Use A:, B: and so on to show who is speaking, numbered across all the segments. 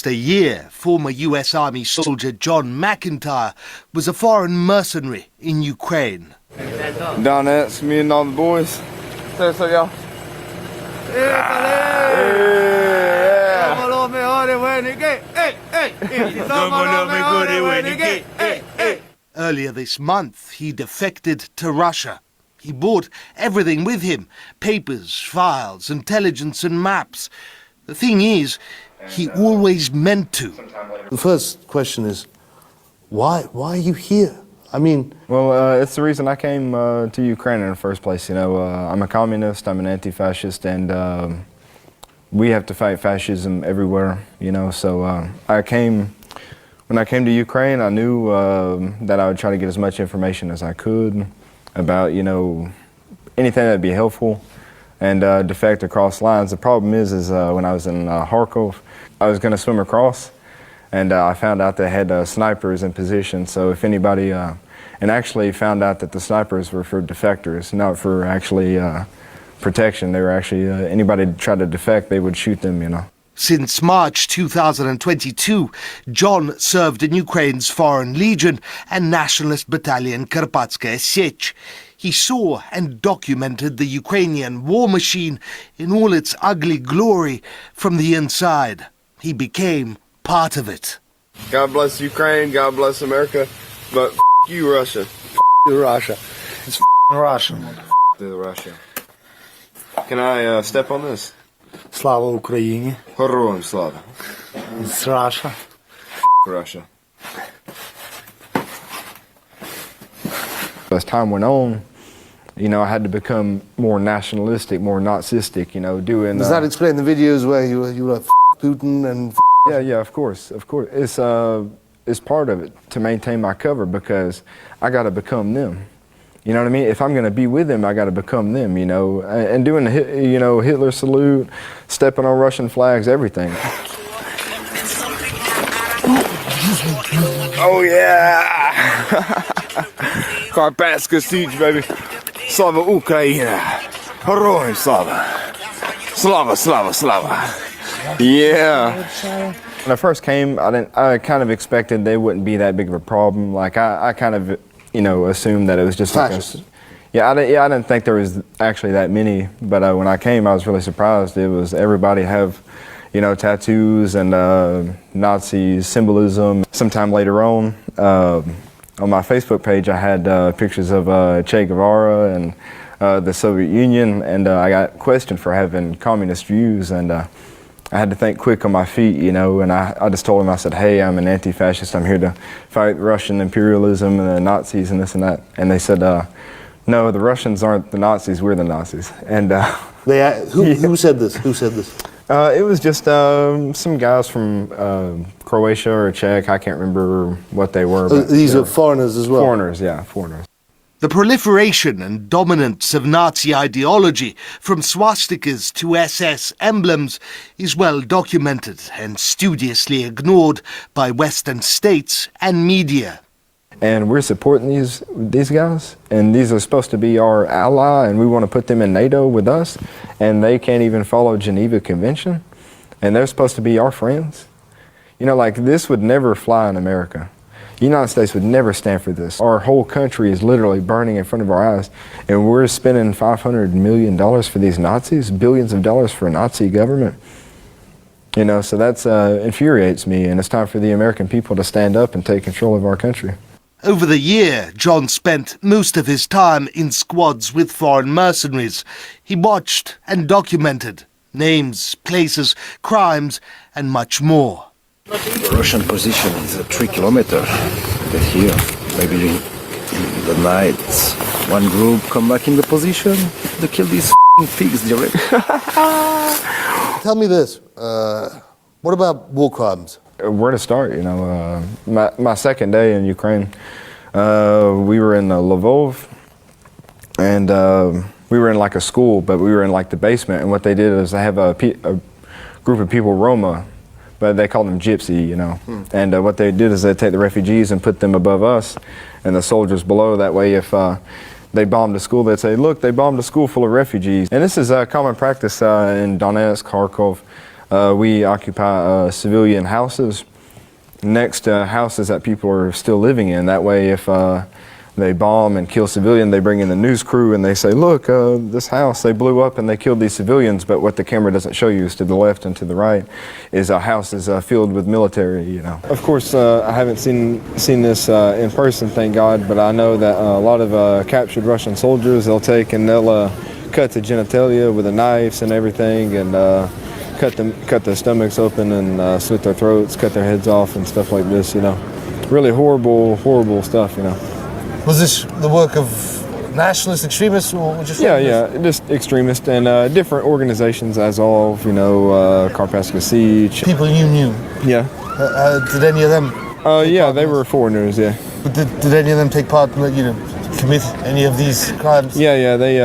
A: a year, former US Army soldier John McIntyre was a foreign mercenary in Ukraine.
B: Donetsk, me and all the boys. Say so, y'all.
A: Earlier this month, he defected to Russia. He brought everything with him: papers, files, intelligence and maps. The thing is, he always meant to.
C: The first question is, why are you here? I mean...
B: Well, it's the reason I came to Ukraine in the first place. You know, I'm a communist, I'm an anti-fascist, and we have to fight fascism everywhere, you know. So when I came to Ukraine, I knew that I would try to get as much information as I could about, you know, anything that would be helpful, and defect across lines. The problem is when I was in Kharkov, I was going to swim across, and I found out they had snipers in position. So if anybody, and actually found out that the snipers were for defectors, not for actually protection. They were actually, anybody that tried to defect, they would shoot them, you know.
A: Since March 2022, John served in Ukraine's Foreign Legion and Nationalist Battalion Karpatskaya Sech. He saw and documented the Ukrainian war machine in all its ugly glory from the inside. He became part of it.
B: God bless Ukraine, God bless America, but you, Russia.
C: You, Russia. It's Russian.
B: Russia. Can I step on this?
C: Slava Ukraini.
B: Героям слава.
C: It's Russia.
B: Russia. As time went on, you know, I had to become more nationalistic, more Nazistic, you know, doing...
C: Does that explain the videos where you were Putin and...
B: Yeah, of course. It's part of it to maintain my cover, because I got to become them. You know what I mean? If I'm going to be with them, I got to become them, you know, and doing the, you know, Hitler salute, stepping on Russian flags, everything. Oh yeah! Karpatska siege, baby. Slava Ukraina. Героям слава. Slava, slava, slava. Yeah. When I first came, I kind of expected they wouldn't be that big of a problem. Like I kind of, you know, assumed that it was just like I didn't think there was actually that many. But when I came, I was really surprised. It was everybody have, you know, tattoos and Nazi symbolism. Sometime later on my Facebook page, I had pictures of Che Guevara and the Soviet Union, and I got questioned for having communist views, and I had to think quick on my feet, you know, and I just told him, I said, hey, I'm an anti-fascist, I'm here to fight Russian imperialism and the Nazis and this and that. And they said, no, the Russians aren't the Nazis, we're the Nazis. And
C: who said this? Who said this?
B: It was just some guys from Croatia or Czech, I can't remember what they were. But
C: these are foreigners as well?
B: Foreigners, yeah, foreigners.
A: The proliferation and dominance of Nazi ideology, from swastikas to SS emblems, is well documented and studiously ignored by Western states and media.
B: And we're supporting these guys, and these are supposed to be our ally, and we want to put them in NATO with us, and they can't even follow Geneva Convention, and they're supposed to be our friends. You know, like, this would never fly in America. The United States would never stand for this. Our whole country is literally burning in front of our eyes, and we're spending $500 million for these Nazis, billions of dollars for a Nazi government. You know, so that's infuriates me, and it's time for the American people to stand up and take control of our country.
A: Over the year, John spent most of his time in squads with foreign mercenaries. He watched and documented names, places, crimes, and much more.
D: The Russian position is 3 kilometers. But here, maybe in the night, one group come back in the position, they kill these pigs directly.
C: Tell me this, what about war crimes?
B: Where to start, you know, my second day in Ukraine, we were in Lvov, and we were in like a school, but we were in like the basement, and what they did is they have a group of people, Roma, but they call them gypsy, you know, and what they did is they take the refugees and put them above us, and the soldiers below. That way, if they bombed a school, they'd say, look, they bombed a school full of refugees. And this is a common practice in Donetsk, Kharkov, We occupy civilian houses next to houses that people are still living in. That way, if they bomb and kill civilian, they bring in the news crew and they say, look, this house, they blew up and they killed these civilians, but what the camera doesn't show you is to the left and to the right is a house is filled with military, you know. Of course, I haven't seen this in person, thank God, but I know that a lot of captured Russian soldiers, they'll take and they'll cut the genitalia with the knives and everything, and cut their stomachs open and slit their throats, cut their heads off and stuff like this, you know. Really horrible, horrible stuff, you know.
C: Was this the work of nationalist extremists or just...
B: Yeah, just extremists and different organizations, Azov, you know, Karpatska Siege.
C: People you knew?
B: Yeah.
C: Did any of them...
B: yeah, they were foreigners, yeah.
C: But did any of them take part in, you know, commit any of these crimes?
B: Yeah, they,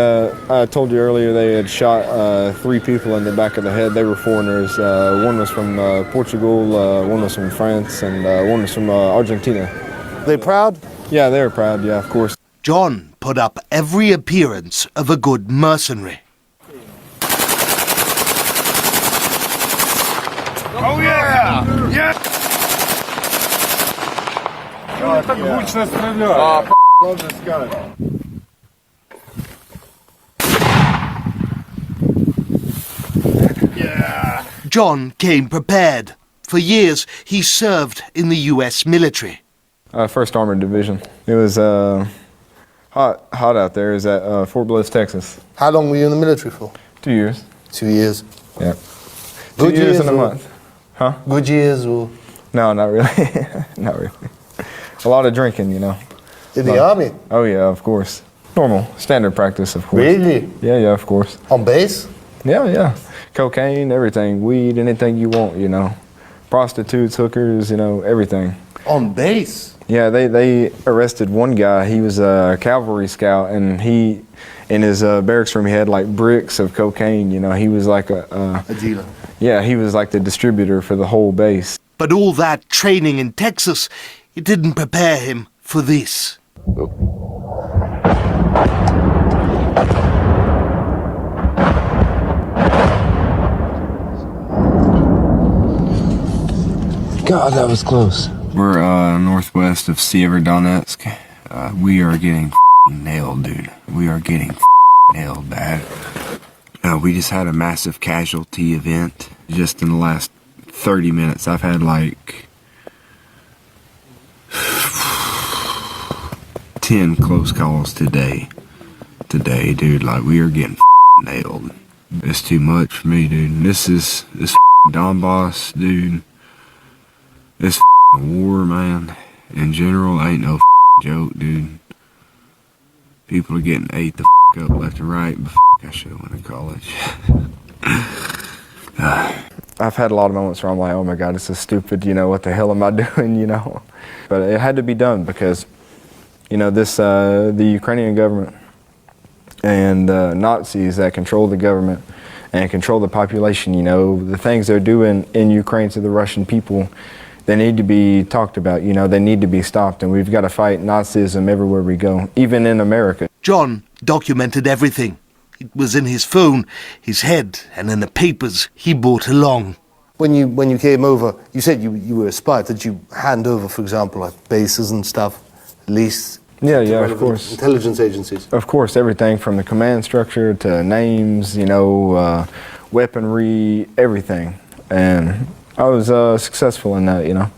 B: I told you earlier, they had shot 3 people in the back of the head. They were foreigners. One was from Portugal, one was from France, and one was from Argentina.
C: They proud?
B: Yeah, they were proud, yeah, of course.
A: John put up every appearance of a good mercenary.
B: Oh yeah! Yeah! Love this gun. Yeah.
A: John came prepared. For years, he served in the US military.
B: 1st Armored Division. It was hot out there. It was at Fort Bliss, Texas.
C: How long were you in the military for?
B: 2 years.
C: 2 years.
B: Yeah.
C: Good
B: 2 years
C: years
B: and a
C: or-
B: month. Huh?
C: Good years or...
B: No, not really. Not really. A lot of drinking, you know.
C: In the army?
B: Oh yeah, of course. Normal, standard practice, of course.
C: Really?
B: Yeah, of course.
C: On base?
B: Yeah. Cocaine, everything, weed, anything you want, you know. Prostitutes, hookers, you know, everything.
C: On base?
B: Yeah, they arrested one guy. He was a cavalry scout, and he, in his barracks room, he had like bricks of cocaine. You know, he was like
C: A dealer.
B: Yeah, he was like the distributor for the whole base.
A: But all that training in Texas, it didn't prepare him for this.
E: God, that was close.
F: We're northwest of Severodonetsk. We are getting nailed, dude. We are getting nailed bad. We just had a massive casualty event. Just in the last 30 minutes, I've had like 10 close calls today. Dude, like we are getting nailed. It's too much for me, dude. This Donbass, dude. This war, man, in general, ain't no joke, dude. People are getting ate the up left and right, but I should have went to college.
B: I've had a lot of moments where I'm like, oh my God, this is stupid, you know, what the hell am I doing, you know? But it had to be done because, you know, the Ukrainian government and Nazis that control the government and control the population, you know, the things they're doing in Ukraine to the Russian people, they need to be talked about, you know, they need to be stopped, and we've got to fight Nazism everywhere we go, even in America.
A: John documented everything. It was in his phone, his head, and in the papers he brought along.
C: When you came over, you said you were a spy. Did you hand over, for example, like bases and stuff, at least?
B: Yeah, of course.
C: Intelligence agencies?
B: Of course, everything from the command structure to names, you know, weaponry, everything. And I was successful in that, you know.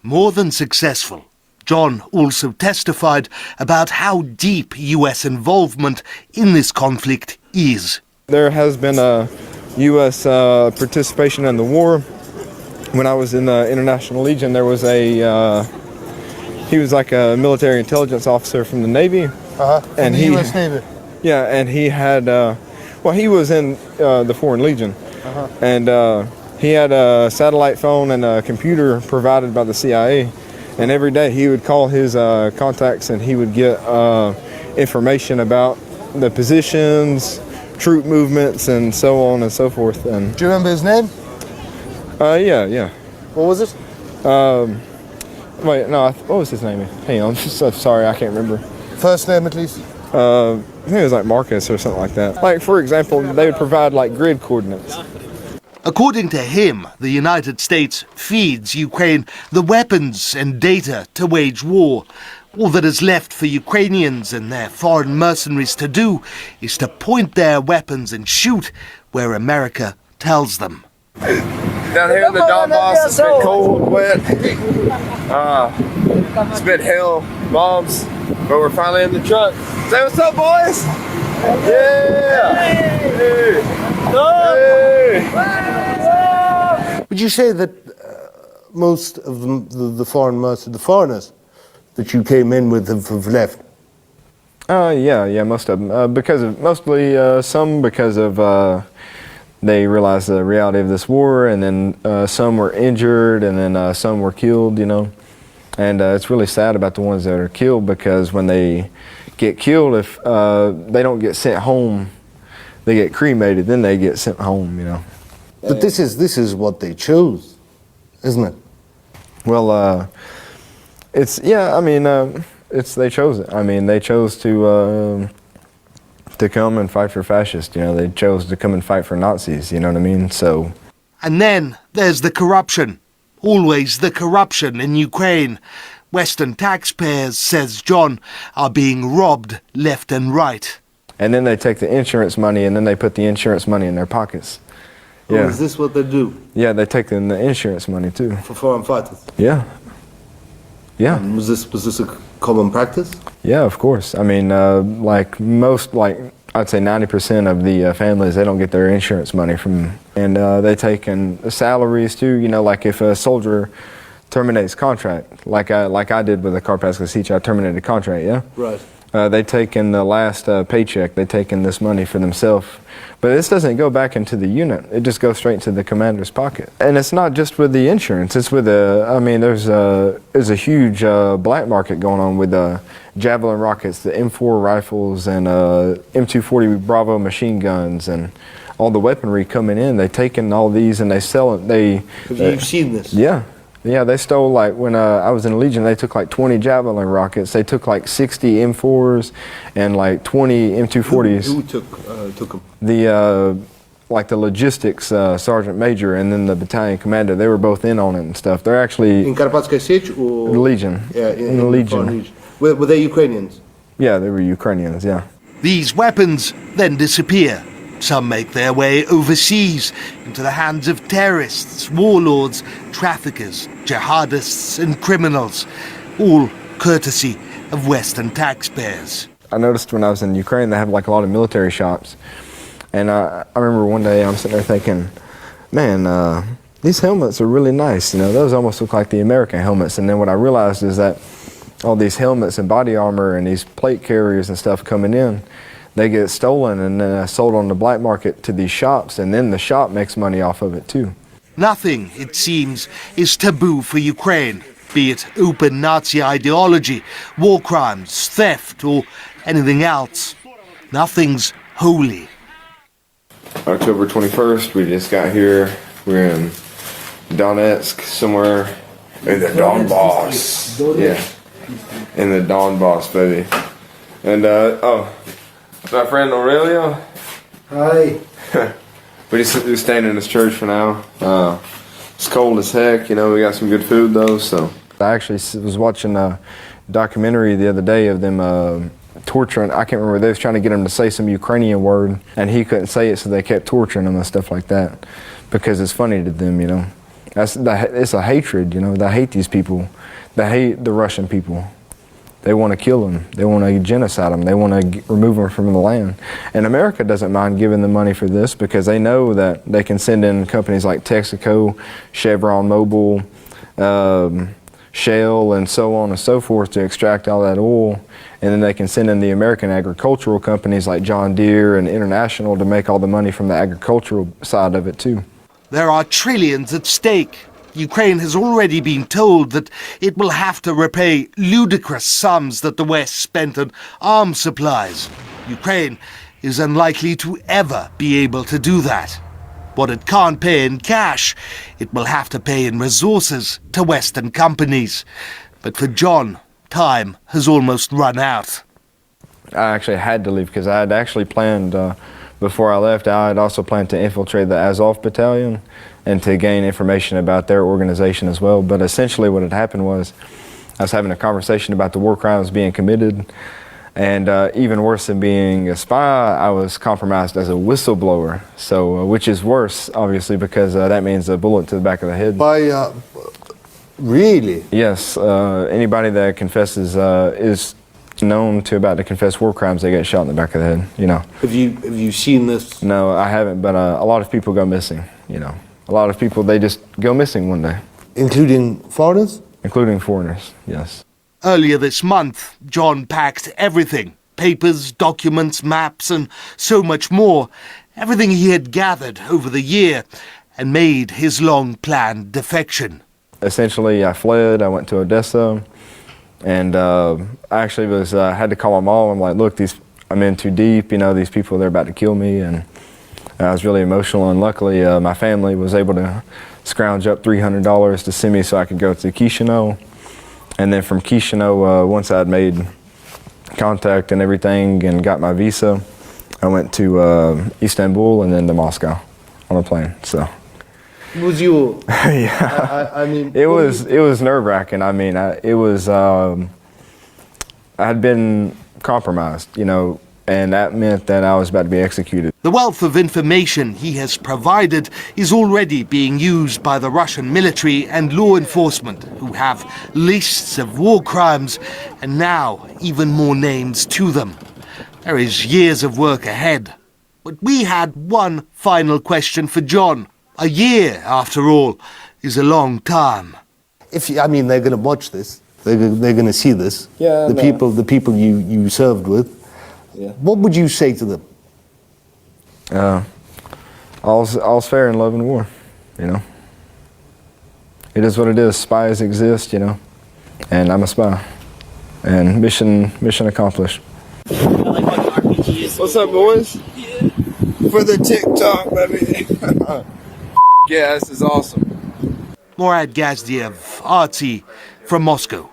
A: More than successful. John also testified about how deep US involvement in this conflict is.
B: There has been a U.S. participation in the war. When I was in the International Legion, there was he was like a military intelligence officer from the Navy.
C: And the U.S. Navy?
B: Yeah, and he had, he was in the Foreign Legion. And he had a satellite phone and a computer provided by the CIA. And every day he would call his contacts and he would get information about the positions, troop movements, and so on and so forth. And
C: do you remember his name?
B: Yeah.
C: What was it?
B: Wait, no, what was his name? Hang on, I'm so sorry, I can't remember.
C: First name at least?
B: I think it was like Marcus or something like that. Like, for example, they would provide like grid coordinates.
A: According to him, the United States feeds Ukraine the weapons and data to wage war. All that is left for Ukrainians and their foreign mercenaries to do is to point their weapons and shoot where America tells them.
B: Down here in the Donbass, it's been cold, wet. It's been hell, bombs, but we're finally in the truck. Say what's up, boys! Yeah! Hey! Hey!
C: Would you say that most of the foreigners that you came in with have left?
B: Yeah, most of them. Mostly some because of they realized the reality of this war, and then some were injured, and then some were killed, you know. And it's really sad about the ones that are killed, because when they get killed, if they don't get sent home, they get cremated, then they get sent home, you know.
C: But this is what they chose, isn't it?
B: Well, they chose it. I mean, they chose to come and fight for fascists. You know, they chose to come and fight for Nazis. You know what I mean? So.
A: And then there's the corruption. Always the corruption in Ukraine. Western taxpayers, says John, are being robbed left and right.
B: And then they take the insurance money, and then they put the insurance money in their pockets.
C: Oh,
B: Yeah.
C: is this what they do?
B: Yeah, they take the insurance money too.
C: For foreign fighters?
B: Yeah. Yeah.
C: And was this a common practice?
B: Yeah, of course. I mean, I'd say 90% of the families, they don't get their insurance money from, and they take in salaries too. You know, like if a soldier terminates contract, like I did with the Karpatska Sich, I terminated contract. Yeah.
C: Right.
B: They take in the last paycheck, they take in this money for themselves. But this doesn't go back into the unit. It just goes straight into the commander's pocket. And it's not just with the insurance. It's with there's a huge black market going on with Javelin rockets, the M4 rifles, and M240 Bravo machine guns, and all the weaponry coming in. They take in all these and they sell it.
C: Have you seen this?
B: Yeah. Yeah, they stole, like, when I was in the Legion, they took like 20 Javelin rockets. They took like 60 M4s and like 20 M240s.
C: Who took them?
B: The logistics sergeant major and then the battalion commander, they were both in on it and stuff. They're actually
C: In Karpatska Sich or?
B: the Legion.
C: Yeah,
B: in the Legion.
C: Were they Ukrainians?
B: Yeah, they were Ukrainians, yeah.
A: These weapons then disappear. Some make their way overseas into the hands of terrorists, warlords, traffickers, jihadists and criminals, all courtesy of Western taxpayers.
B: I noticed when I was in Ukraine, they have like a lot of military shops. And I remember one day I'm sitting there thinking, man, these helmets are really nice. You know, those almost look like the American helmets. And then what I realized is that all these helmets and body armor and these plate carriers and stuff coming in, they get stolen and then sold on the black market to these shops, and then the shop makes money off of it too.
A: Nothing, it seems, is taboo for Ukraine, be it open Nazi ideology, war crimes, theft, or anything else. Nothing's holy.
B: October 21st, we just got here. We're in Donetsk, somewhere in the Donbass. Yeah, in the Donbass, baby. And, my friend Aurelio.
C: Hi.
B: But he's staying in this church for now. It's cold as heck, you know, we got some good food though, so. I actually was watching a documentary the other day of them torturing, I can't remember, they was trying to get him to say some Ukrainian word, and he couldn't say it, so they kept torturing him and stuff like that, because it's funny to them, you know. It's a hatred, you know, they hate these people. They hate the Russian people. They want to kill them. They want to genocide them. They want to remove them from the land. And America doesn't mind giving them money for this, because they know that they can send in companies like Texaco, Chevron Mobil, Shell, and so on and so forth to extract all that oil. And then they can send in the American agricultural companies like John Deere and International to make all the money from the agricultural side of it too.
A: There are trillions at stake. Ukraine has already been told that it will have to repay ludicrous sums that the West spent on arms supplies. Ukraine is unlikely to ever be able to do that. What it can't pay in cash, it will have to pay in resources to Western companies. But for John, time has almost run out.
B: I actually had to leave because I had actually planned before I left, I had also planned to infiltrate the Azov battalion and to gain information about their organization as well. But essentially what had happened was I was having a conversation about the war crimes being committed, and even worse than being a spy, I was compromised as a whistleblower. So, which is worse, obviously, because that means a bullet to the back of the head.
C: By, really?
B: Yes, anybody that confesses is known to about to confess war crimes, they get shot in the back of the head, you know.
C: Have you seen this?
B: No, I haven't, but a lot of people go missing, you know. A lot of people, they just go missing one day.
C: Including foreigners?
B: Including foreigners, yes.
A: Earlier this month, John packed everything. Papers, documents, maps, and so much more. Everything he had gathered over the year, and made his long-planned defection.
B: Essentially, I fled, I went to Odessa, and I actually had to call my mom. I'm like, look, I'm in too deep, you know, these people, they're about to kill me, and I was really emotional, and luckily my family was able to scrounge up $300 to send me so I could go to Chisinau. And then from Chisinau, once I'd made contact and everything and got my visa, I went to Istanbul and then to Moscow on a plane, so.
C: Was your...
B: Yeah,
C: I mean...
B: it was nerve-wracking. I mean, I had been compromised, you know, and that meant that I was about to be executed.
A: The wealth of information he has provided is already being used by the Russian military and law enforcement, who have lists of war crimes and now even more names to them. There is years of work ahead. But we had one final question for John. A year, after all, is a long time.
C: I mean, they're going to watch this. They're going to see this.
B: Yeah,
C: the people you served with.
B: Yeah.
C: What would you say to them?
B: All's fair in love and war, you know. It is what it is. Spies exist, you know, and I'm a spy. And mission accomplished. What's up, boys? For the TikTok, baby. Yeah, this is awesome.
A: Morad Gazdiev, RT, from Moscow.